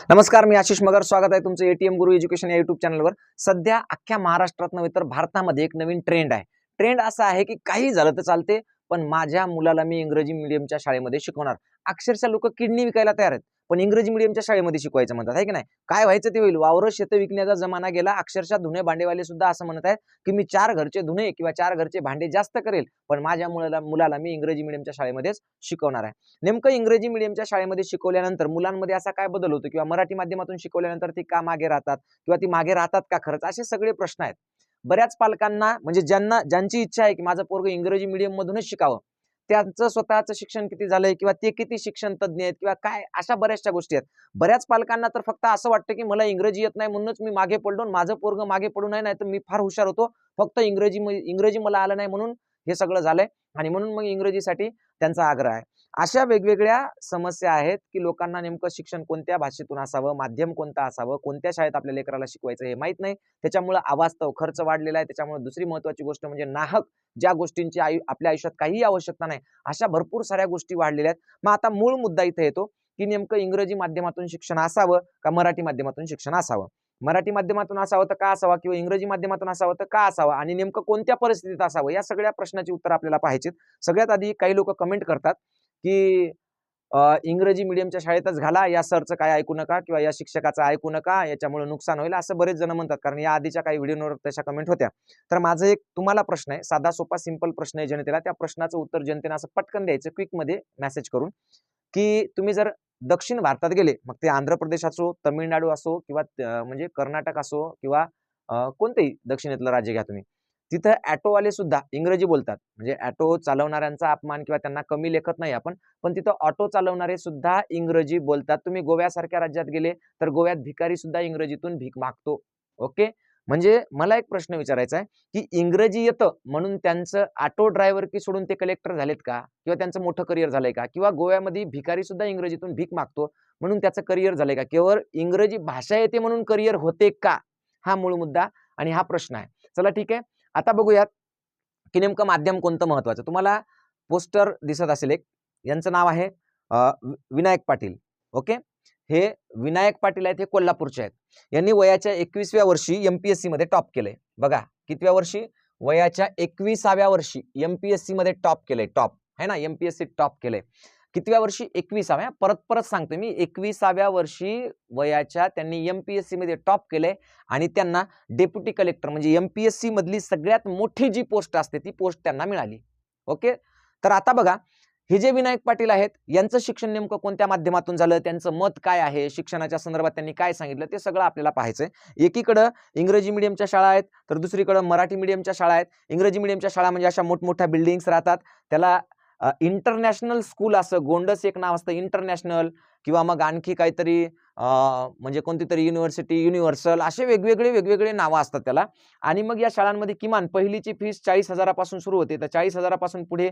नमस्कार, मी आशिष मगर. स्वागत आहे तुमचं एटीएम गुरु एज्युकेशन या युट्यूब चॅनलवर. सध्या अख्ख्या महाराष्ट्रात नव्हे तर भारतामध्ये एक नवीन ट्रेंड आहे. ट्रेंड असा आहे की काही झालं तर चालते, पण माझ्या मुलाला मी इंग्रजी मीडियमच्या शाळेमध्ये शिकवणार. अक्षरशः लोक किडनी विकायला तयार आहेत, पण इंग्रजी मीडियमच्या शाळेमध्ये शिकवायचं म्हणतात, आहे की नाही? काय व्हायचं ते होईल. वावरं शेतं विकण्याचा जमाना गेला. अक्षरशः धुणे भांडेवाले सुद्धा असं म्हणत आहेत की मी 4 घरचे धुणे किंवा 4 घरचे भांडे जास्त करेल, पण माझ्या मुलाला मी इंग्रजी मीडियमच्या शाळेमध्येच शिकवणार आहे. नेमकं इंग्रजी मीडियमच्या शाळेमध्ये शिकवल्यानंतर मुलांमध्ये असा काय बदल होतो किंवा मराठी माध्यमातून शिकवल्यानंतर ती का मागे राहतात किंवा ती मागे राहतात का खरंच, असे सगळे प्रश्न आहेत. बऱ्याच पालकांना म्हणजे ज्यांची इच्छा आहे की माझं पोरग इंग्रजी मीडियम मधूनच शिकावं, त्यांचं स्वतःचं शिक्षण किती झालंय किंवा ते किती शिक्षण तज्ञ आहेत किंवा काय, अशा बऱ्याचशा गोष्टी आहेत. बऱ्याच पालकांना तर फक्त असं वाटतं की मला इंग्रजी येत नाही म्हणूनच मी मागे पडलो, माझं पोरग मागे पडू नये, नाही तर मी फार हुशार होतो, फक्त इंग्रजी मला आलं नाही म्हणून हे सगळं झालंय आणि म्हणून मग इंग्रजीसाठी त्यांचा आग्रह आहे. अशा वेगवेगळ्या समस्या आहेत की लोकांना नेमकं शिक्षण कोणत्या भाषेतून असावं, माध्यम कोणतं असावं, कोणत्या शाळेत आपल्या लेकराला शिकवायचं हे माहित नाही. त्याच्यामुळे अवास्तव खर्च वाढलेला आहे. त्याच्यामुळे दुसरी महत्त्वाची गोष्ट म्हणजे नाहक ज्या गोष्टींची आपल्या आयुष्यात काहीही आवश्यकता नाही, अशा भरपूर साऱ्या गोष्टी वाढलेल्या आहेत. मग आता मूळ मुद्दा इथे येतो की नेमकं इंग्रजी माध्यमातून शिक्षण असावं का मराठी माध्यमातून शिक्षण असावं. मराठी माध्यमातून असावं तर का असावा किंवा इंग्रजी माध्यमातून असावं तर का असावं आणि नेमकं कोणत्या परिस्थितीत असावं, या सगळ्या प्रश्नाची उत्तर आपल्याला पाहिजेत. सगळ्यात आधी काही लोक कमेंट करतात की इंग्रजी मीडियमच्या शाळेतच घाला, या सरचं काय ऐकू नका किंवा या शिक्षकाचं ऐकू नका, याच्यामुळे नुकसान होईल, असं बरेच जण म्हणतात. कारण या आधीच्या काही व्हिडिओवर तशा कमेंट होत्या. तर माझं एक तुम्हाला प्रश्न आहे, साधा सोपा सिंपल प्रश्न आहे जनतेला. त्या प्रश्नाचं उत्तर जनतेने असं पटकन द्यायचं क्विक मध्ये मेसेज करून, की तुम्ही जर दक्षिण भारतात गेले, मग ते आंध्र प्रदेश असो, तमिळनाडू असो किंवा म्हणजे कर्नाटक असो किंवा कोणतेही दक्षिणेतलं राज्य घ्या तुम्ही, तिथं ऑटोवाले सुद्धा इंग्रजी बोलतात. म्हणजे ऑटो चालवणाऱ्यांचा अपमान किंवा त्यांना कमी लेखत नाही आपण, पण तिथं ऑटो चालवणारे सुद्धा इंग्रजी बोलतात. तुम्ही गोव्यासारख्या राज्यात गेले तर गोव्यात भिकारी सुद्धा इंग्रजीतून भीक मागतो. ओके, म्हणजे मला एक प्रश्न विचारायचा आहे की इंग्रजी येतं म्हणून त्यांचं ऑटो ड्रायव्हर की सोडून ते कलेक्टर झालेत का, किंवा त्यांचं मोठं करिअर झालंय का, किंवा गोव्यामध्ये भिकारी सुद्धा इंग्रजीतून भीक मागतो म्हणून त्याचं करिअर झालंय का, केवळ इंग्रजी भाषा येते म्हणून करिअर होते का, हा मूळ मुद्दा आणि हा प्रश्न आहे. चला ठीक आहे, आता बघूयात की नेमकं माध्यम कोणतं महत्वाचं. तुम्हाला पोस्टर दिसत असेल एक, यांचं नाव आहे विनायक पाटील. ओके, हे विनायक पाटील आहेत, हे कोल्हापूरचे आहेत. यांनी वयाच्या 21व्या वर्षी एमपीएससी मध्ये टॉप केलंय. बघा कितव्या वर्षी, वयाच्या 21व्या वर्षी एमपीएससी मध्ये टॉप केलंय. टॉप आहे ना, एमपीएससी टॉप केलंय. कितव्या वर्षी, 21व्या. परत सांगतो मी, 21व्या वर्षी वयाच्या त्यांनी एमपीएससी मध्ये टॉप केलंय आणि त्यांना डेप्युटी कलेक्टर म्हणजे एमपीएससी मधली सगळ्यात मोठी जी पोस्ट असते ती पोस्ट त्यांना मिळाली. ओके, तर आता बघा, हे जे विनायक पाटील आहेत यांचं शिक्षण नेमकं कोणत्या माध्यमातून झालं, त्यांचं मत काय आहे, शिक्षणाच्या संदर्भात त्यांनी काय सांगितलं, ते सगळं आपल्याला पाहायचंय. एकीकडं इंग्रजी मीडियमच्या शाळा आहेत तर दुसरीकडे मराठी मीडियमच्या शाळा आहेत. इंग्रजी मीडियमच्या शाळा म्हणजे अशा मोठमोठ्या बिल्डिंग्स राहतात, त्याला इंटरनॅशनल स्कूल असं गोंडस एक नाव असतं इंटरनॅशनल, किंवा मग आणखी काहीतरी म्हणजे कोणती तरी युनिव्हर्सिटी, युनिव्हर्सल, असे वेगवेगळे नावं असतात त्याला. आणि मग या शाळांमध्ये किमान पहिलीची फीस 40,000 सुरू होते, तर 40,000 पुढे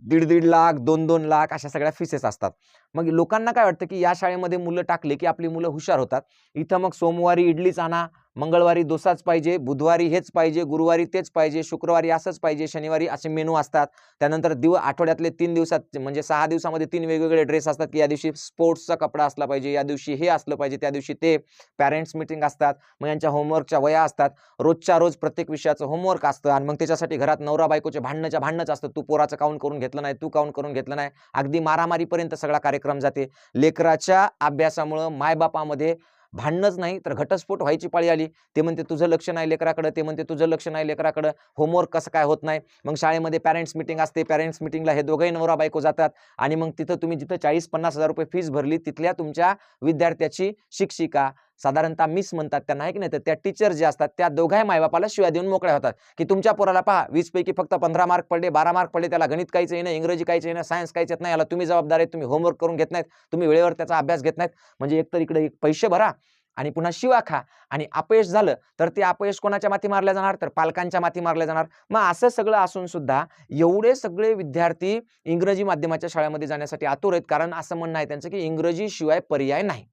1.5 लाख, 2-2 लाख अशा सगळ्या फीसेस असतात. मग लोकांना काय वाटतं की या शाळेमध्ये मुलं टाकले की आपली मुलं हुशार होतात. इथं मग सोमवारी इडलीच आणा, मंगळवारी डोसाच पाहिजे, बुधवारी हेच पाहिजे, गुरुवारी तेच पाहिजे, शुक्रवारी असंच पाहिजे, शनिवारी असे मेनू असतात. त्यानंतर आठवड्यातले 3 दिवसात म्हणजे 6 दिवसामध्ये 3 वेगवेगळे ड्रेस असतात की या दिवशी स्पोर्ट्सचा कपडा असला पाहिजे, या दिवशी हे असलं पाहिजे, त्या दिवशी ते. पॅरेंट्स मीटिंग असतात, मग यांच्या होमवर्कच्या वया असतात, रोजच्या रोज प्रत्येक विषयाचं होमवर्क असतं आणि मग त्याच्यासाठी घरात नवरा बायकोचे भांडणच असतं. तू पोराचं काउंट करून घेतलं नाही, तू काउंट करून घेतलं नाही, अगदी मारामारीपर्यंत सगळा कार्यक्रम जाते. लेकराच्या अभ्यासामुळे मायबापामध्ये भांडणच नाही तर घटस्फोट व्हायची पाळी आली. ते म्हणते तुझं लक्ष नाही लेकराकडे, ते म्हणते तुझं लक्ष नाही लेकराकडे, होमवर्क कसं काय होत नाही. मग शाळेमध्ये पॅरेंट्स मीटिंग असते, पॅरेंट्स मीटिंगला हे दोघंही नवरा बायको जातात आणि मग तिथं तुम्ही जिथं 40-50 हजार रुपये फीस भरली, तिथल्या तुमच्या विद्यार्थ्याची शिक्षिका, साधारणतः मिस म्हणतात त्यांना, आहे की नाही, तर त्या टीचर जे असतात त्या दोघाही मायबापाला शिव्या देऊन मोकळ्या होतात की तुमच्या पोराला पहा 20 पैकी फक्त 15 मार्क पडले, 12 मार्क पडले, त्याला गणित काहीच येत नाही, इंग्रजी काहीच येत नाही, सायन्स काहीच येत नाही, याला तुम्ही जबाबदार आहेत, तुम्ही होमवर्क करून घेत नाहीत, तुम्ही वेळेवर त्याचा अभ्यास घेत नाहीत. म्हणजे एकतर इकडे पैसे भरा आणि पुन्हा शिवा खा, आणि अपयश झालं तर ते अपयश कोणाच्या माथी मारल्या जाणार, तर पालकांच्या माथी मारल्या जाणार. मग असं सगळं असून सुद्धा एवढे सगळे विद्यार्थी इंग्रजी माध्यमाच्या शाळेमध्ये जाण्यासाठी आतुर आहेत, कारण असं म्हणणं आहे त्यांचं की इंग्रजी शिवाय पर्याय नाही.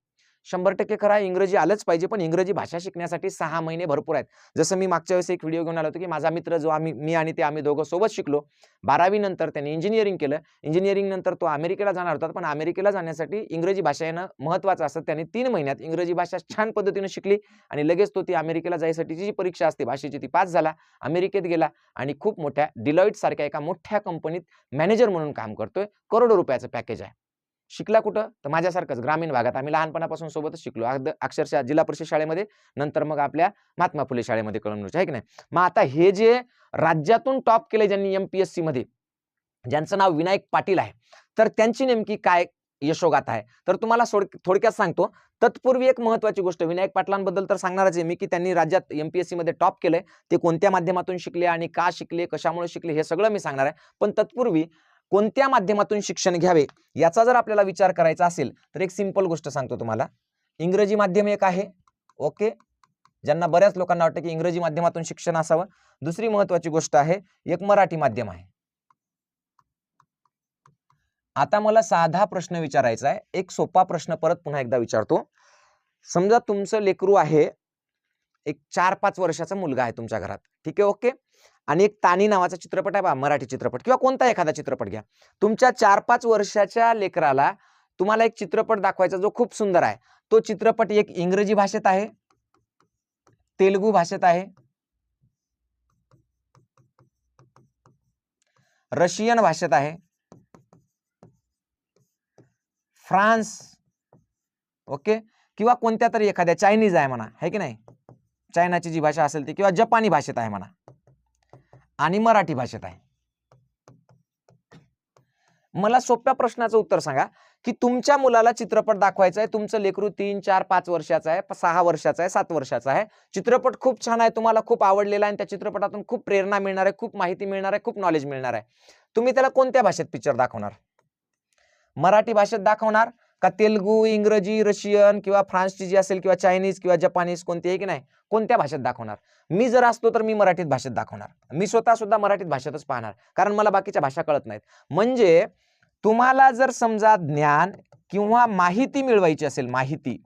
100% खरं आहे, इंग्रजी आलंच पाहिजे, पण इंग्रजी भाषा शिकण्यासाठी 6 महिने भरपूर आहेत. जसं मी मागच्या वेळेस एक व्हिडिओ घेऊन आलो होतो, की माझा मित्र जो मी आणि ते आम्ही दोघं सोबत शिकलो. 12वी नंतर त्याने इंजिनिअरिंग केलं. इंजिनिअरिंग नंतर तो अमेरिकेला जाणार होता, पण अमेरिकेला जाण्यासाठी इंग्रजी भाषा येणं महत्त्वाचं असतं. त्याने 3 महिन्यात इंग्रजी भाषा छान पद्धतीने शिकली आणि लगेच तो ती अमेरिकेला जायसाठीची जी परीक्षा असते भाषेची ती पास झाला. अमेरिकेत गेला आणि खूप मोठ्या डिलॉईट सारख्या एका मोठ्या कंपनीत मॅनेजर म्हणून काम करतोय. करोडो रुपयाचं पॅकेज आहे. शिकला कुठं? तर माझ्यासारखंच ग्रामीण भागात. आम्ही लहानपणापासून सोबतच शिकलो. अक्षरशः जिल्हा परिषद शाळेमध्ये, नंतर मग आपल्या महात्मा फुले शाळेमध्ये कळमनुरच्या, आहे की नाही? मग आता हे जे राज्यातून टॉप केले ज्यांनी MPSC मध्ये, ज्यांचं नाव विनायक पाटील आहे, तर त्यांची नेमकी काय यशोगाथा आहे? तर तुम्हाला थोडक्यात सांगतो. तत्पूर्वी एक महत्त्वाची गोष्ट विनायक पाटलांबद्दल तर सांगणारच आहे मी, की त्यांनी राज्यात MPSC मध्ये टॉप केलंय. ते कोणत्या माध्यमातून शिकले आणि का शिकले, कशामुळे शिकले, हे सगळं मी सांगणार आहे. पण तत्पूर्वी कोणत्या माध्यमातून शिक्षण घ्यावे याचा जर आपल्याला विचार करायचा असेल, तर एक सिंपल गोष्ट सांगतो तुम्हाला. इंग्रजी माध्यम एक आहे, ओके, ज्यांना बऱ्याच लोकांना वाटतं की इंग्रजी माध्यमातून शिक्षण असावं. दुसरी महत्त्वाची गोष्ट आहे, एक मराठी माध्यम आहे. आता मला साधा प्रश्न विचारायचा आहे, एक सोपा प्रश्न परत पुन्हा एकदा विचारतो. समजा तुमचं लेकरू आहे, एक 4-5 वर्षाचा मुलगा आहे तुमच्या घरात, ठीक आहे, ओके, आणि एक तानी नावाचा चित्रपट आहे, मराठी चित्रपट किंवा कोणता एखादा चित्रपट घ्या. तुमच्या 4-5 वर्षाच्या लेकराला तुम्हाला एक चित्रपट दाखवायचा जो खूप सुंदर आहे. तो चित्रपट एक इंग्रजी भाषेत आहे, तेलुगू भाषेत आहे, रशियन भाषेत आहे, फ्रान्स, ओके, किंवा कोणत्या तरी एखाद्या चायनीज आहे म्हणा, है की नाही, चायनाची जी भाषा असेल ती, किंवा जपानी भाषेत आहे म्हणा, आणि मराठी भाषेत आहे. मला सोप्या प्रश्नाचं उत्तर सांगा, की तुमच्या मुलाला चित्रपट दाखवायचा आहे. तुमचं लेकरू 3, 4, 5 वर्षाचं आहे, 6 वर्षाचं आहे, 7 वर्षाचं आहे. चित्रपट खूप छान आहे, तुम्हाला खूप आवडलेला आहे आणि त्या चित्रपटातून खूप प्रेरणा मिळणार आहे, खूप माहिती मिळणार आहे, खूप नॉलेज मिळणार आहे. तुम्ही त्याला कोणत्या भाषेत पिक्चर दाखवणार? मराठी भाषेत दाखवणार का तेलुगू, इंग्रजी, रशियन किंवा फ्रान्सची जी असेल, किंवा चायनीज किंवा जपानीज कोणती आहे की नाही, कोणत्या भाषेत दाखवणार? मी जर असतो तर मी मराठीत भाषेत दाखवणार. मी स्वतः सुद्धा मराठीत भाषेतच पाहणार, कारण मला बाकीच्या भाषा कळत नाहीत. म्हणजे तुम्हाला जर समजा ज्ञान किंवा माहिती मिळवायची असेल, माहिती,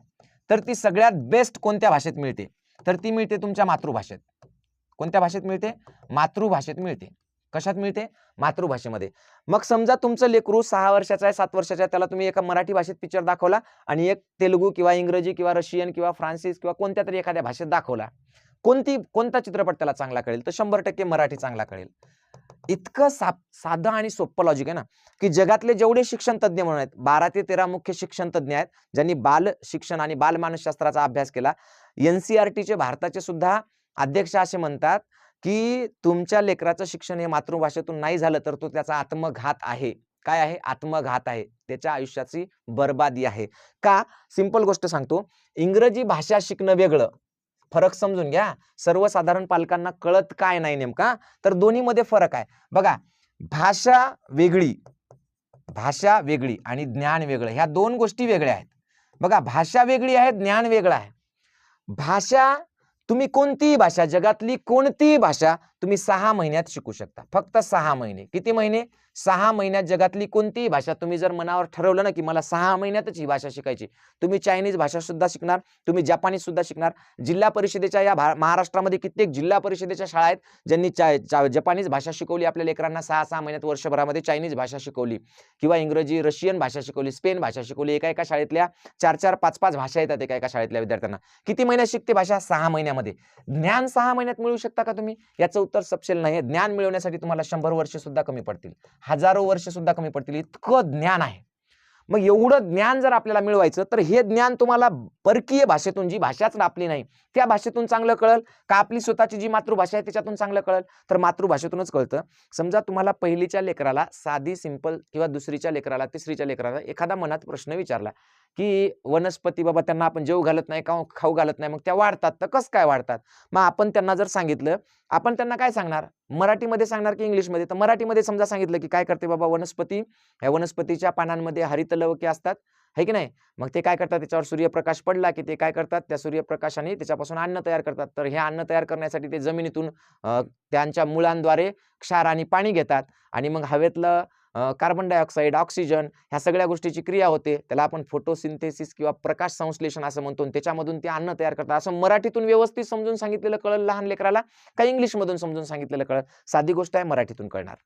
तर ती सगळ्यात बेस्ट कोणत्या भाषेत मिळते? तर ती मिळते तुमच्या मातृभाषेत. कोणत्या भाषेत मिळते? मातृभाषेत मिळते. कशात मिळते? मातृभाषेमध्ये. मग समजा तुमचं लेकरू 6 वर्षाचं आहे, 7 वर्षाचं आहे, त्याला तुम्ही एका मराठी भाषेत पिक्चर दाखवला आणि एक तेलुगू किंवा इंग्रजी किंवा रशियन किंवा फ्रान्सिस किंवा कोणत्या तरी एखाद्या भाषेत दाखवला, कोणता चित्रपट त्याला चांगला कळेल? तर 100% मराठी चांगला कळेल. इतकं साधं आणि सोपं लॉजिक आहे ना, की जगातले जेवढे शिक्षण तज्ञ म्हणून आहेत, 12 ते 13 मुख्य शिक्षण तज्ञ आहेत, ज्यांनी बाल शिक्षण आणि बाल मानसशास्त्राचा अभ्यास केला. NCERTचे भारताचे सुद्धा अध्यक्ष असे म्हणतात, की तुमच्या लेकराचं शिक्षण हे मातृभाषेतून नाही झालं तर तो त्याचा आत्मघात आहे. काय आहे? आत्मघात आहे. त्याच्या आयुष्याची बर्बादी आहे. का? सिंपल गोष्ट सांगतो. इंग्रजी भाषा शिकणं वेगळं. फरक समजून घ्या. सर्वसाधारण पालकांना कळत काय नाही नेमका, तर दोन्हीमध्ये फरक आहे. बघा, भाषा वेगळी आणि ज्ञान वेगळं, ह्या 2 गोष्टी वेगळ्या आहेत. बघा, भाषा वेगळी आहे, ज्ञान वेगळं आहे. भाषा, तुम्ही कोणतीही भाषा, जगातली कोणतीही भाषा तुम्ही 6 महिन्यात शिकू शकता. फक्त 6 महिने. किती महिने? 6 महिन्यात जगातली कोणतीही भाषा तुम्ही जर मनावर ठरवलं ना, की मला 6 महिन्यातच ही भाषा शिकायची, तुम्ही चायनीज भाषा सुद्धा शिकणार, तुम्ही जपानीज सुद्धा शिकणार. जिल्हा परिषदेच्या या महाराष्ट्रामध्ये कित्येक जिल्हा परिषदेच्या शाळा आहेत, ज्यांनी जपानीज भाषा शिकवली आपल्या लेकरांना 6-6 महिन्यात, वर्षभरामध्ये चायनीज भाषा शिकवली, किंवा इंग्रजी, रशियन भाषा शिकवली, स्पेन भाषा शिकवली. एका शाळेतल्या 4-4, 5-5 भाषा येतात एका शाळेतल्या विद्यार्थ्यांना. किती महिन्यात शिकते भाषा? 6 महिन्यामध्ये. ज्ञान 6 महिन्यात मिळवू शकता का तुम्ही? याचं उत्तर सपशेल नाही. ज्ञान मिळवण्यासाठी तुम्हाला 100 वर्ष सुद्धा कमी पडतील, हजारो वर्ष सुद्धा कमी पडतील, इतकं ज्ञान आहे. मग एवढं ज्ञान जर आपल्याला मिळवायचं, तर हे ज्ञान तुम्हाला परकीय भाषेतून, जी भाषाच आपली नाही त्या भाषेतून चांगलं कळल का आपली स्वतःची जी मातृभाषा आहे त्याच्यातून चांगलं कळल? तर मातृभाषेतूनच कळतं. समजा तुम्हाला पहिलीच्या लेकराला साधी सिंपल, किंवा दुसरीच्या लेकराला, तिसरीच्या लेकराला एखादा मनात प्रश्न विचारला, की वनस्पती बाबा त्यांना आपण जेव घालत नाही का, खाऊ घालत नाही, मग त्या वाढतात, तर कसं काय वाढतात? मग आपण त्यांना जर सांगितलं, आपण त्यांना काय सांगणार? मराठीमध्ये सांगणार की इंग्लिशमध्ये? तर मराठीमध्ये समजा सांगितलं की काय करते बाबा वनस्पती, ह्या वनस्पतीच्या पानांमध्ये हरितलवके असतात, है की नाही, मग ते काय करतात? त्याच्यावर सूर्यप्रकाश पडला की ते काय करतात? त्या सूर्यप्रकाशाने त्याच्यापासून अन्न तयार करतात. तर हे अन्न तयार करण्यासाठी ते जमिनीतून त्यांच्या मुळांद्वारे क्षार आणि पाणी घेतात, आणि मग हवेतलं कार्बन डायऑक्साईड, ऑक्सिजन ह्या सगळ्या गोष्टीची क्रिया होते, त्याला आपण फोटोसिंथेसिस किंवा प्रकाश संश्लेषण असं म्हणतो, त्याच्यामधून ते अन्न तयार करतात. असं मराठीतून व्यवस्थित समजून सांगितलेलं कळलं लहान लेकराला, का इंग्लिशमधून समजून सांगितलेलं कळलं? साधी गोष्ट आहे, मराठीतून कळणार.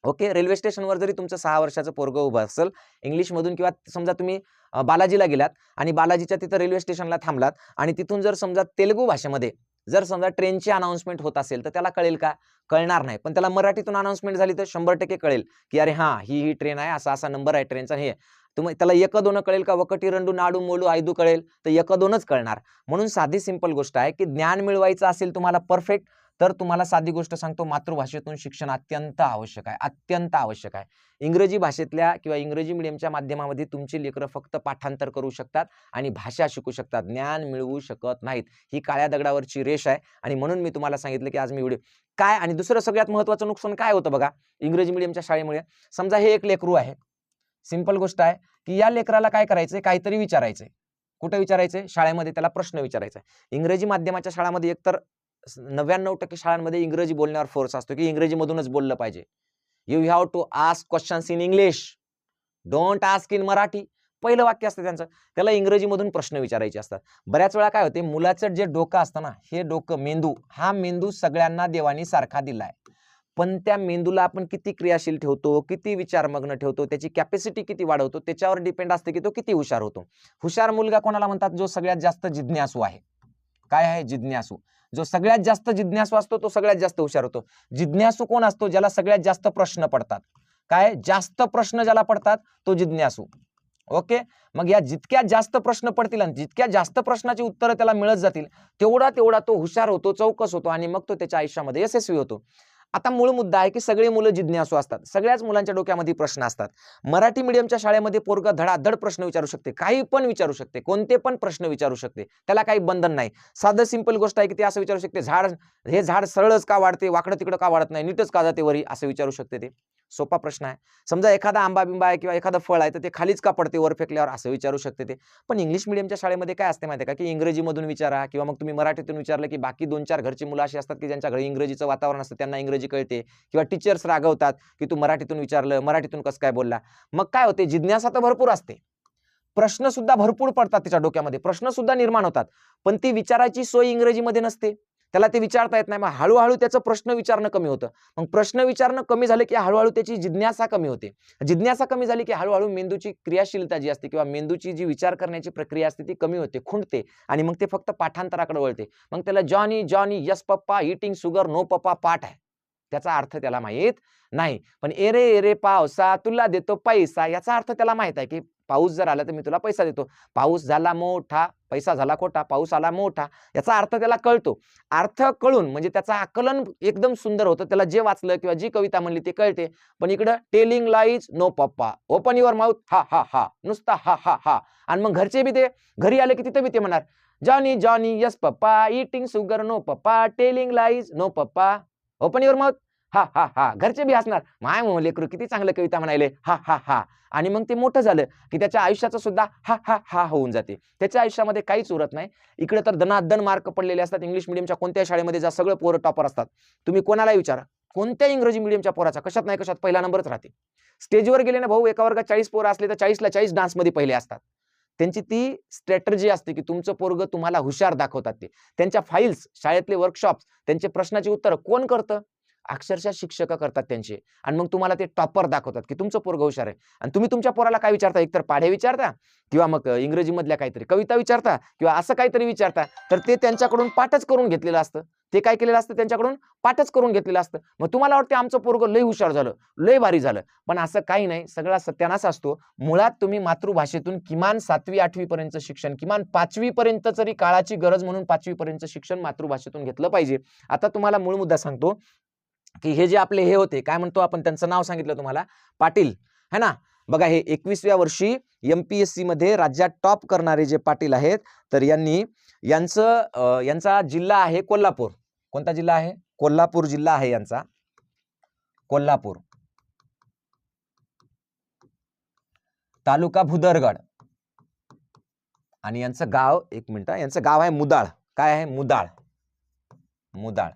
ओके. रेल्वे स्टेशनवर जरी तुमचं 6 वर्षाचं पोरगं उभं असेल, इंग्लिशमधून किंवा समजा तुम्ही बालाजीला गेलात आणि बालाजीच्या तिथं रेल्वे स्टेशनला थांबलात आणि तिथून जर समजा तेलुगू भाषेमध्ये जर समजा ट्रेनची अनाउन्समेंट होत असेल तर त्याला कळेल का? कळणार नाही. पण त्याला मराठीतून अनाउन्समेंट झाली तर 100% कळेल की अरे हां, ही ट्रेन आहे, असा असा नंबर आहे ट्रेनचा. हे तुम्ही त्याला 1-2 कळेल का? वकटी रंडू नाडू मोलू आयदू कळेल? तर 1-2च कळणार. म्हणून साधी सिंपल गोष्ट आहे की ज्ञान मिळवायचं असेल तुम्हाला परफेक्ट, तर तुम्हाला साधी गोष्ट सांगतो, मातृभाषेतून शिक्षण अत्यंत आवश्यक आहे, अत्यंत आवश्यक आहे. इंग्रजी भाषेतल्या किंवा इंग्रजी मीडियमच्या माध्यमामध्ये तुमची लेकरं फक्त पाठांतर करू शकतात आणि भाषा शिकू शकतात, ज्ञान मिळवू शकत नाहीत. ही काळ्या दगडावरची रेष आहे आणि म्हणून मी तुम्हाला सांगितलं की आज मी व्हिडिओ काय. आणि दुसरं सगळ्यात महत्त्वाचं नुकसान काय होतं बघा इंग्रजी मीडियमच्या शाळेमुळे. समजा हे एक लेकरू आहे, सिंपल गोष्ट आहे की या लेकराला काय करायचंय? काहीतरी विचारायचंय. कुठे विचारायचंय? शाळेमध्ये त्याला प्रश्न विचारायचा आहे. इंग्रजी माध्यमाच्या शाळांमध्ये एकतर 99% शाळांमध्ये इंग्रजी बोलण्यावर फोर्स असतो की इंग्रजीमधूनच बोललं पाहिजे. You have to ask questions in English, don't ask in Marathi. पहिलं वाक्य असतं त्यांचं, त्याला इंग्रजीमधून प्रश्न विचारायचे असतात. बऱ्याच वेळा काय होते, मुलाचं जे डोकं असतं ना, हे डोकं मेंदू, हा मेंदू सगळ्यांना देवानी सारखा दिलाय, पण त्या मेंदूला आपण किती क्रियाशील ठेवतो, किती विचारमग्न ठेवतो, त्याची कॅपॅसिटी किती वाढवतो, त्याच्यावर डिपेंड असते की तो किती हुशार होतो. हुशार मुलगा कोणाला म्हणतात? जो सगळ्यात जास्त जिज्ञासू आहे. काय आहे? जिज्ञासू. जो सगळ्यात जास्त जिज्ञासू असतो तो सगळ्यात जास्त हुशार होतो. जिज्ञासू कोण असतो? ज्याला सगळ्यात जास्त प्रश्न पडतात. काय? जास्त प्रश्न ज्याला पडतात तो जिज्ञासू. ओके. मग या जितक्या जास्त प्रश्न पडतील आणि जितक्या जास्त प्रश्नाची उत्तरं त्याला मिळत जातील, तेवढा तो हुशार होतो, चौकस होतो आणि मग तो त्याच्या आयुष्यामध्ये यशस्वी होतो. आता मूळ मुद्दा आहे की सगळे मुलं जिज्ञासू असतात, सगळ्याच मुलांच्या डोक्यामध्ये प्रश्न असतात. मराठी मीडियमच्या शाळेमध्ये पोरगं धडाधड प्रश्न विचारू शकते, काही पण विचारू शकते, कोणते पण प्रश्न विचारू शकते, त्याला काही बंधन नाही. साधं सिंपल गोष्ट आहे की ते असं विचारू शकते, हे झाड सरळच का वाढते, वाकडं तिकडं का वाढत नाही, नीटच का जाते वरी, असं विचारू शकते. ते सोपा प्रश्न आहे. समजा एखादा आंबा बिंबा आहे किंवा एखादं फळ आहे तर ते खालीच का पडते वर फेकल्यावर, असं विचारू शकते ते. पण इंग्लिश मीडियमच्या शाळेमध्ये काय असते माहिती आहे का, की इंग्रजीमधून विचारा किंवा मग तुम्ही मराठीतून विचारलं की बाकी 2-4 घरची मुलं अशी असतात की ज्यांच्या घरी इंग्रजीचं वातावरण असतं, त्यांना इंग्रजी कळते किंवा टीचर्स रागवतात की तू मराठीतून विचारलं, मराठीतून कसं काय बोलला. मग काय होते, जिज्ञासा तर भरपूर असते, प्रश्न सुद्धा भरपूर पडतात त्याच्या डोक्यामध्ये, प्रश्न सुद्धा निर्माण होतात, पण ती विचारायची सोय इंग्रजीमध्ये नसते, त्याला ते विचारता येत नाही. मग हळूहळू त्याचं प्रश्न विचारणं कमी होतं. मग प्रश्न विचारणं कमी झालं की हळूहळू त्याची जिज्ञासा कमी होते. जिज्ञासा कमी झाली की हळूहळू मेंदूची क्रियाशीलता जी असते किंवा मेंदूची जी विचार करण्याची प्रक्रिया असते ती कमी होते, खुंटते आणि मग ते फक्त पाठांतराकडे वळते. मग त्याला जॉनी जॉनी यस पप्पा इटिंग शुगर नो पप्पा पाठ आहे, त्याचा अर्थ त्याला माहित नाही. पण एरे एरे पावसा तुला देतो पैसा, याचा अर्थ त्याला माहित आहे की पाऊस जर आला तर मी तुला पैसा देतो. पाऊस झाला मोठा, पैसा झाला खोटा, पाऊस आला मोठा, याचा अर्थ त्याला कळतो. अर्थ कळून म्हणजे त्याचं आकलन एकदम सुंदर होतं, त्याला जे वाचलं किंवा जी कविता म्हणली ते कळते. पण इकडं टेलिंग लाईज नो पप्पा, ओपन युअर माउथ हा हा हा, नुसता हा हा हा. आणि मग घरचे बी ते घरी आले की तिथे बी ते म्हणणार जॉनी जॉनी यस पप्पा इटिंग शुगर नो पप्पा टेलिंग लाईज नो पप्पा, ओपन युअर माउथ हा हा हा. घरचे बी हसणार, माय लेकरू किती चांगलं कविता म्हणायले हा हा हा. आणि मग ते मोठं झालं की त्याच्या आयुष्याचं सुद्धा हा हा हा होऊन जाते, त्याच्या आयुष्यामध्ये काहीच उरत नाही. इकडे तर दनादन मार्क पडलेले असतात. इंग्लिश मिडियमच्या कोणत्या शाळेमध्ये जा, सगळं पोरं टॉपर असतात. तुम्ही कोणालाही विचारा, कोणत्या इंग्रजी मिडियमच्या पोराचा कशात नाही कशात पहिला नंबरच राहते. स्टेजवर गेले ना भाऊ, एका वर्गात 40 पोरं असले तर 40ला 40 डान्समध्ये पहिले असतात. त्यांची ती स्ट्रॅटर्जी असते की तुमचं पोरगं तुम्हाला हुशार दाखवतात. ते त्यांच्या फाईल्स, शाळेतले वर्कशॉप्स, त्यांचे प्रश्नाची उत्तरं कोण करतं? अक्षरशः शिक्षक करतात त्यांचे. आणि मग तुम्हाला ते टॉपर दाखवतात की तुमचं पोरगं हुशार आहे. आणि तुम्ही तुमच्या पोराला काय विचारता? एकतर पाढे विचारता किंवा मग इंग्रजीमधल्या काहीतरी कविता विचारता किंवा असं काहीतरी विचारता, तर ते त्यांच्याकडून पाठच करून घेतलेलं असतं. ते काय केलेलं असतं? त्यांच्याकडून पाठच करून घेतलेलं असतं. मग तुम्हाला वाटते आमचं पोरगं लय हुशार झालं, लय भारी झालं, पण असं काही नाही. सगळा सत्यानाश असतो. मुळात तुम्ही मातृभाषेतून किमान 7वी-8वी पर्यंत शिक्षण, किमान 5वी पर्यंत जरी काळाची गरज म्हणून 5वी पर्यंत शिक्षण मातृभाषेतून घेतलं पाहिजे. आता तुम्हाला मूळ मुद्दा सांगतो की हे जे आपले हे होते, काय म्हणतो आपण, त्यांचं नाव सांगितलं तुम्हाला, पाटील है ना. बघा, हे 21व्या वर्षी MPSC मध्ये राज्यात टॉप करणारे जे पाटील आहेत, तर यांचा जिल्हा आहे कोल्हापूर. कोणता जिल्हा आहे? कोल्हापूर जिल्हा आहे यांचा, कोल्हापूर. तालुका भुदरगड. आणि यांचं गाव, एक मिनिट, यांचं गाव आहे मुदाळ. काय आहे? मुदाळ. मुदाळ.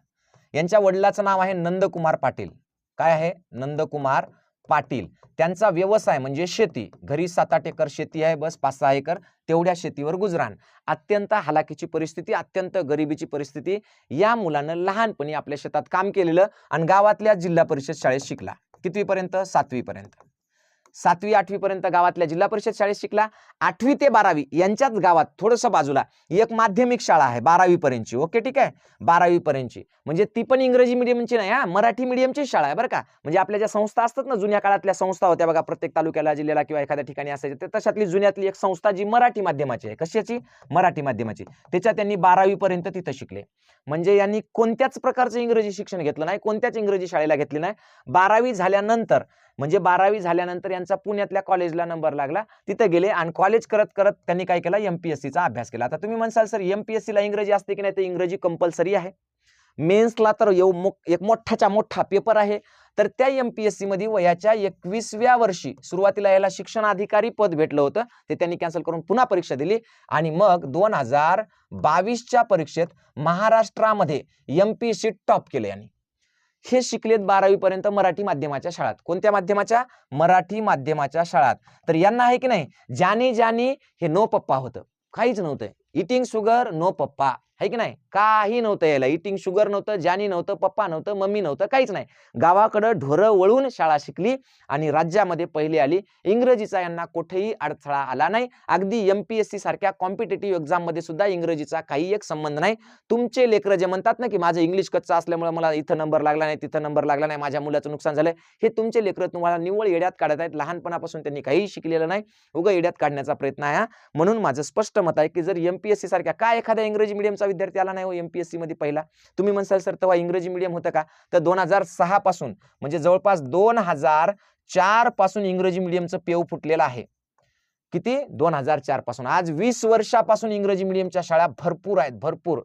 यांच्या वडिलाचं नाव आहे नंदकुमार पाटील. काय आहे? नंदकुमार पाटील. त्यांचा व्यवसाय म्हणजे शेती. घरी 7-8 एकर शेती आहे, बस 5-6 एकर, तेवढ्या शेतीवर गुजराण. अत्यंत हालाकीची परिस्थिती, अत्यंत गरिबीची परिस्थिती. या मुलानं लहानपणी आपल्या शेतात काम केलेलं आणि गावातल्या जिल्हा परिषद शाळेत शिकला. कितवीपर्यंत? 7वी पर्यंत. 7वी 8वी पर्यंत गावातल्या जिल्हा परिषद शाळेत शिकला. 8वी ते 12वी यांच्याच गावात थोडंसं बाजूला एक माध्यमिक शाळा आहे 12वी पर्यंतची. ओके, ठीक आहे, 12वी पर्यंतची. म्हणजे ती पण इंग्रजी मीडियमची नाही, हा मराठी मीडियमची शाळा आहे बरं का. म्हणजे आपल्या ज्या संस्था असतात ना, जुन्या काळातल्या संस्था होत्या बघा, प्रत्येक तालुक्याला, जिल्ह्याला किंवा एखाद्या ठिकाणी असायचे, तर तशातली जुन्यातली एक संस्था जी मराठी माध्यमाची आहे. कशाची? मराठी माध्यमाची. त्याच्यात त्यांनी 12वी पर्यंत तिथं शिकले. म्हणजे यांनी कोणत्याच प्रकारचं इंग्रजी शिक्षण घेतलं नाही, कोणत्याच इंग्रजी शाळेला घेतली नाही. 12वी झाल्यानंतर म्हणजे 12वी झाल्यानंतर यांचा पुण्यातल्या कॉलेजला नंबर लागला, तिथे गेले आणि कॉलेज करत करत त्यांनी काय केलं? एमपीएससीचा अभ्यास केला. आता तुम्ही म्हणसाल सर एमपीएससीला इंग्रजी असते की नाही? तर इंग्रजी कंपल्सरी आहे. मेन्सला तर एक मोठाच्या मोठा पेपर आहे. तर त्या एमपीएससी मध्ये वयाच्या 21व्या वर्षी सुरुवातीला याला शिक्षण अधिकारी पद भेटलं होतं, ते त्यांनी कॅन्सल करून पुन्हा परीक्षा दिली आणि मग 2022च्या परीक्षेत महाराष्ट्रामध्ये एमपीएससी टॉप केले यांनी. हे शिकलेत 12वी पर्यंत मराठी माध्यमाच्या शाळात. कोणत्या माध्यमाच्या? मराठी माध्यमाच्या शाळात. तर यांना आहे की नाही, ज्यानी ज्यानी हे नो पप्पा होतं, काहीच नव्हतं. इटिंग शुगर नो पप्पा, आहे की नाही? काही नव्हतं याला. इटिंग शुगर नव्हतं, ज्यानी नव्हतं, पप्पा नव्हतं, मम्मी नव्हतं, काहीच नाही. गावाकडं ढोरं वळून शाळा शिकली आणि राज्यामध्ये पहिली आली. इंग्रजीचा यांना कुठेही अडथळा आला नाही. अगदी एमपीएससी सारख्या कॉम्पिटेटिव्ह एक्झाम मध्ये सुद्धा इंग्रजीचा काही एक संबंध नाही. तुमचे लेकरं जे म्हणतात ना की माझं इंग्लिश कच्चा असल्यामुळे मला इथं नंबर लागला नाही, तिथं नंबर लागला नाही, माझ्या मुलाचं नुकसान झालंय, हे तुमचे लेकरं तुम्हाला निव्वळ येड्यात काढत आहेत. लहानपणापासून त्यांनी काही शिकलेलं नाही, उगा येड्यात काढण्याचा प्रयत्न आहे. म्हणून माझं स्पष्ट मत आहे की जर एमपीएससी सारख्या, काय एखाद्या इंग्रजी मीडियमचा विद्यार्थी आला नाही हो एमपीएससी मध्ये पहिला? तुम्ही म्हणसाल सर तेव्हा इंग्रजी मीडियम होतं का? तर 2006 पासून म्हणजे जवळपास 2004 पासून इंग्रजी मीडियमचं पेव फुटलेलं आहे. किती? 2004 पासून. आज 20 वर्षापासून इंग्रजी मीडियमच्या शाळा भरपूर आहेत, भरपूर.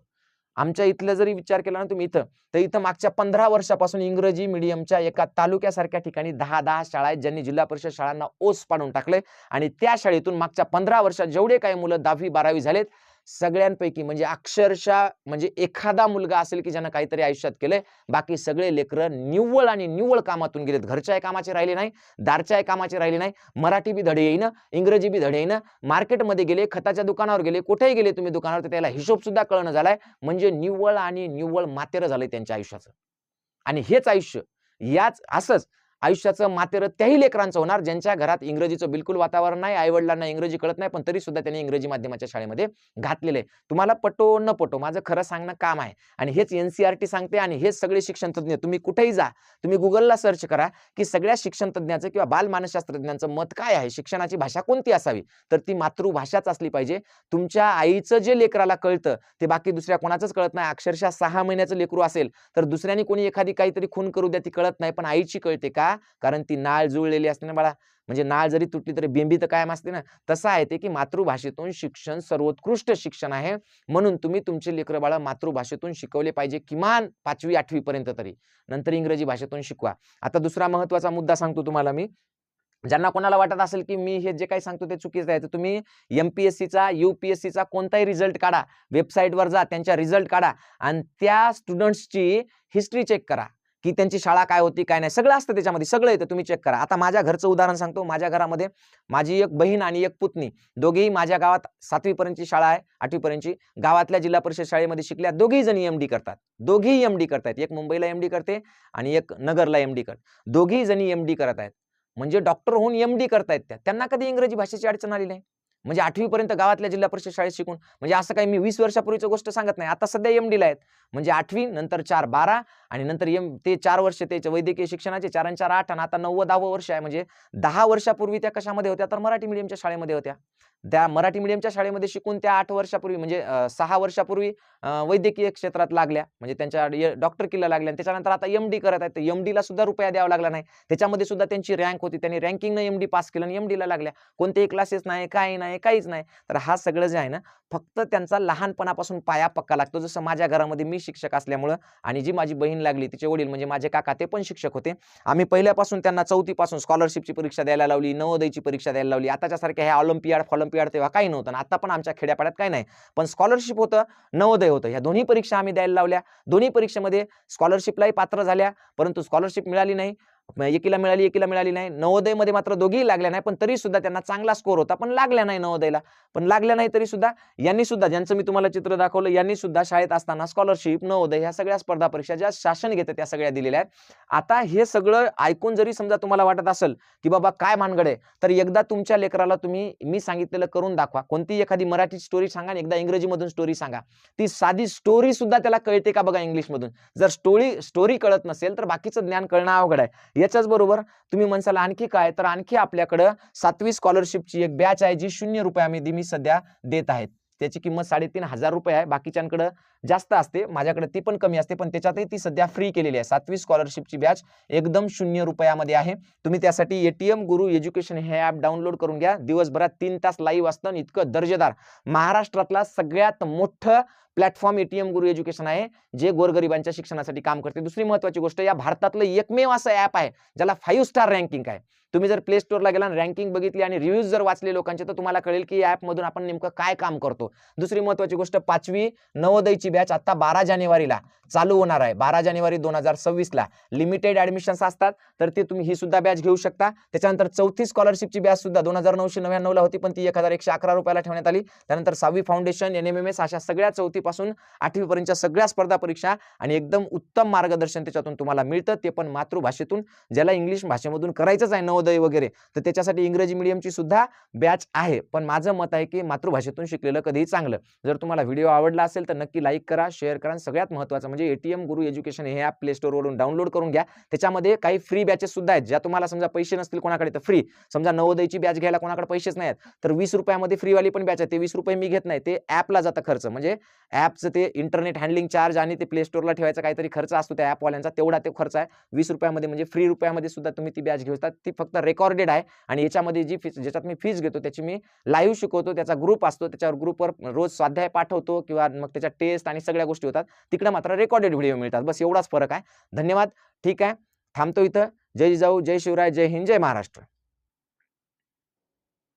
आमच्या इथलं जरी विचार केला ना तुम्ही इथं, तर इथं मागच्या 15 वर्षापासून इंग्रजी मीडियमच्या एका तालुक्यासारख्या ठिकाणी 10-10 शाळा आहेत, ज्यांनी जिल्हा परिषद शाळांना ओस पाडून टाकले. आणि त्या शाळेतून मागच्या 15 वर्षात जेवढे काही मुलं 10वी 12वी झालेत, सगळ्यांपैकी म्हणजे अक्षरशः म्हणजे एखादा मुलगा असेल की ज्यानं काहीतरी आयुष्यात केलंय, बाकी सगळे लेकरं निव्वळ आणि निव्वळ कामातून गेलेत. घरच्या कामाचे राहिले नाही, दारच्या कामाचे राहिले नाही. मराठी बी धडे येईना, इंग्रजी बी धडे येईना. मार्केटमध्ये गेले, खताच्या दुकानावर गेले, कुठेही गेले तुम्ही दुकानावर, तर त्याला हिशोब सुद्धा कळणं झालाय. म्हणजे निव्वळ आणि निव्वळ मातेरं झालंय त्यांच्या आयुष्याचं. आणि हेच आयुष्य, याच असंच आयुष्याचं मातेरं त्याही लेकरांचं होणार ज्यांच्या घरात इंग्रजीचं बिलकुल वातावरण नाही, आईवडिलांना इंग्रजी कळत नाही, पण तरी सुद्धा त्यांनी इंग्रजी माध्यमाच्या शाळेमध्ये घातलेलं आहे. तुम्हाला पटो न पटो, माझं खरं सांगणं काम आहे. आणि हेच एनसीईआरटी सांगते आणि हेच सगळे शिक्षण तज्ञ, तुम्ही कुठेही जा, तुम्ही गुगलला सर्च करा की सगळ्या शिक्षण तज्ञांचं किंवा बाल मानसशास्त्रज्ञांचं मत काय आहे, शिक्षणाची भाषा कोणती असावी, तर ती मातृभाषाच असली पाहिजे. तुमच्या आईचं जे लेकराला कळतं ते बाकी दुसऱ्या कोणाचंच कळत नाही. अक्षरशः 6 महिन्याचं लेकरू असेल तर दुसऱ्याने कोणी एखादी काहीतरी खून करू द्या, ती कळत नाही, पण आईची कळते का? कारण ती नाळ जुळलेली असते ना बाळा. म्हणजे नाळ जरी तुटली तरी बेंबी तर कायम असते ना. तसं आहे ते की मातृभाषेतून शिक्षण सर्वोत्कृष्ट शिक्षण आहे. म्हणून तुम्ही तुमचे लेकरं बाळा मातृभाषेतून शिकवले पाहिजे, किमान 5वी 8वी पर्यंत तरी. नंतर इंग्रजी भाषेतून शिकवा. आता दुसरा महत्वाचा मुद्दा सांगतो तुम्हाला मी. ज्यांना कोणाला वाटत असेल की मी हे जे काही सांगतो ते चुकीचं आहे, तर तुम्ही एमपीएससीचा यूपीएससीचा कोणताही रिझल्ट काढा, वेबसाईटवर जा, त्यांच्या रिझल्ट काढा आणि त्या स्टुडंट्सची हिस्ट्री चेक करा की त्यांची शाळा काय होती काय नाही, सगळं असतं त्याच्यामध्ये, सगळं येतं, तुम्ही चेक करा. आता माझ्या घरचं उदाहरण सांगतो. माझ्या घरामध्ये माझी एक बहीण आणि एक पुतणी, दोघेही माझ्या गावात 7वी पर्यंतची शाळा आहे, 8वी पर्यंतची, गावातल्या जिल्हा परिषद शाळेमध्ये शिकल्या. दोघेही जणी एमडी करतात, दोघेही एमडी करतायत. एक मुंबईला एमडी करते आणि एक नगरला एमडी करते. दोघेही जणी एमडी करत आहेत, म्हणजे डॉक्टर होऊन एमडी करतायत. त्यांना कधी इंग्रजी भाषेची अडचण आली नाही. म्हणजे 8वी पर्यंत गावातल्या जिल्हा परिषद शाळेत शिकून, म्हणजे असं काही मी 20 वर्षापूर्वीची गोष्ट सांगत नाही. आता सध्या एमडीला आहेत. म्हणजे 8वी नंतर 4 12 आणि नंतर ते 4 वर्ष त्याचे वैद्यकीय शिक्षणाचे, 4 आणि 4 8 आणि आता 9व-10व वर्ष आहे. म्हणजे 10 वर्षापूर्वी त्या कशामध्ये होत्या, तर मराठी मीडियमच्या शाळेमध्ये होत्या. त्या मराठी मीडियमच्या शाळेमध्ये शिकून त्या 8 वर्षापूर्वी म्हणजे 6 वर्षापूर्वी वैद्यकीय क्षेत्रात लागल्या, म्हणजे त्यांच्या डॉक्टर किल्ला लागल्या. त्याच्यानंतर आता एमडी करत आहेत. एमडीला सुद्धा रुपया द्यावा लागला नाही. त्याच्यामध्ये सुद्धा त्यांची रँक होती, त्यांनी रँकिंगनं एमडी पास केलं आणि एमडीला लागल्या. कोणतेही क्लासेस नाही, काही नाही, काहीच नाही. तर हा सगळं जे आहे ना, फक्त त्यांचा लहानपणापासून पाया पक्का लागतो. जसं माझ्या घरामध्ये मी शिक्षक असल्यामुळं आणि जी माझी बहीण लागली तिचे वडील म्हणजे माझे काका ते पण शिक्षक होते. आम्ही पहिल्यापासून त्यांना 4थी पासून स्कॉलरशिपची परीक्षा द्यायला लावली, नवोदयची परीक्षा द्यायला लावली. आताच्या सारख्या ह्या ऑलिम्पियाड तेव्हा काही नव्हतं आणि आता पण आमच्या खेड्यापाड्यात काही नाही, पण स्कॉलरशिप होतं, नवोदय होतं. ह्या दोन्ही परीक्षा आम्ही द्यायला लावल्या. दोन्ही परीक्षेमध्ये स्कॉलरशिपलाही पात्र झाल्या, परंतु स्कॉलरशिप मिळाली नाही. एकीला मिळाली नाही. नवोदयमध्ये मात्र दोघीही लागल्या नाही, पण तरी सुद्धा त्यांना चांगला स्कोर होता, पण लागल्या नाही नवोदयला. पण लागल्या नाही तरी सुद्धा यांनी सुद्धा, ज्यांचं मी तुम्हाला चित्र दाखवलं, यांनी सुद्धा शाळेत असताना स्कॉलरशिप, नवोदय ह्या सगळ्या स्पर्धा परीक्षा ज्या शासन घेतं त्या सगळ्या दिलेल्या आहेत. आता हे सगळं ऐकून जरी समजा तुम्हाला वाटत असेल की बाबा काय भानगड आहे, तर एकदा तुमच्या लेकराला तुम्ही मी सांगितलेलं करून दाखवा. कोणती एखादी मराठी स्टोरी सांगा आणि एकदा इंग्रजीमधून स्टोरी सांगा. ती साधी स्टोरी सुद्धा त्याला कळते का बघा इंग्लिशमधून. जर स्टोरी कळत नसेल तर बाकीचं ज्ञान कळणं अवघड आहे. याच्याच बरोबर तुम्ही म्हणसाल आणखी काय, तर आणखी आपल्याकडं 7वी स्कॉलरशिपची एक बॅच आहे जी ₹0 मी सध्या देत आहेत. त्याची किंमत 3,500 रुपये आहे. बाकीच्यांकडे जास्त असते, माझ्याकडे ती पण कमी असते, पण त्याच्यातही ती सध्या फ्री केलेली आहे. 7वी स्कॉलरशिपची बॅच एकदम ₹0 आहे. तुम्ही त्यासाठी एटीएम गुरु एज्युकेशन हे ऍप डाउनलोड करून घ्या. दिवसभरात 3 तास लाईव्ह असतं. इतकं दर्जेदार महाराष्ट्रातला सगळ्यात मोठं प्लॅटफॉर्म एटीएम गुरु एज्युकेशन आहे, जे गोरगरिबांच्या शिक्षणासाठी काम करते. दुसरी महत्वाची गोष्ट, या भारतातलं एकमेव असं ऍप आहे ज्याला 5 स्टार रँकिंग आहे. तुम्ही जर प्ले स्टोअरला गेला आणि रँकिंग बघितली आणि रिव्ह्यूज जर वाचले लोकांचे, तर तुम्हाला कळेल की या ऍप मधून आपण नेमकं काय काम करतो. दुसरी महत्वाची गोष्ट, 5वी नवोदयची बॅच आता 12 जानेवारीला चालू होणार आहे. 12 जानेवारी 2026ला लिमिटेड ऍडमिशन्स असतात, तर ते तुम्ही ही सुद्धा बॅच घेऊ शकता. त्याच्यानंतर 4थी स्कॉलरशिपची बॅच सुद्धा 2,999 ला होती, पण ती 1,111 रुपयाला ठेवण्यात आली. त्यानंतर 6वी फाउंडेशन, NMMS अशा सगळ्या 4थी पासून 8वी पर्यंतच्या सगळ्या स्पर्धा परीक्षा आणि एकदम उत्तम मार्गदर्शन त्याच्यातून तुम्हाला मिळतं, ते पण मातृभाषेतून. ज्याला इंग्लिश भाषेमधून करायचंच आहे नवोदय वगैरे, तर त्याच्यासाठी इंग्रजी मीडियमची सुद्धा बॅच आहे. पण माझं मत आहे की मातृभाषेतून शिकलेलं कधीही चांगलं. जर तुम्हाला व्हिडिओ आवडला असेल तर नक्की लाईक करा, शेअर करा. सगळ्यात महत्त्वाचं म्हणजे एटीएम गुरु एज्युकेशन हे ॲप प्ले स्टोअरवरून डाउनलोड करून घ्या. त्याच्यामध्ये काही फ्री बॅचेस सुद्धा आहेत, ज्या तुम्हाला समजा पैसे नसतील कोणाकडे तर फ्री. समजा नवोदयची बॅच घ्यायला कोणाकडे पैसेच नाही आहेत, तर ₹20 मध्ये फ्रीवाली पण बॅच आहे. ते ₹20 मी घेत नाही, ते ॲपला जातं खर्च. म्हणजे ॲपचं ते इंटरनेट हँडलिंग चार्ज आणि ते प्ले स्टोअरला ठेवायचा काहीतरी खर्च असतो त्या ॲपवाल्यांचा, तेवढा ते खर्च आहे. ₹20 मध्ये म्हणजे फ्री रुपयामध्ये सुद्धा तुम्ही ती बॅच घेऊ शकता. ती फक्त रेकॉर्डेड आहे आणि याच्यामध्ये जी फीस, ज्याच्यात मी फीस घेतो त्याची मी लाईव्ह शिकवतो. त्याचा ग्रुप असतो, त्याच्यावर ग्रुपवर रोज स्वाध्याय पाठवतो किंवा मग त्याच्या टेस्ट आणि सगळ्या गोष्टी होतात. तिकडे मात्र रेकॉर्डेड व्हिडिओ मिळतात. बस एवढाच फरक आहे. धन्यवाद. ठीक आहे, थांबतो इथं. जय जिजाऊ, जय शिवराय, जय हिंद, जय महाराष्ट्र.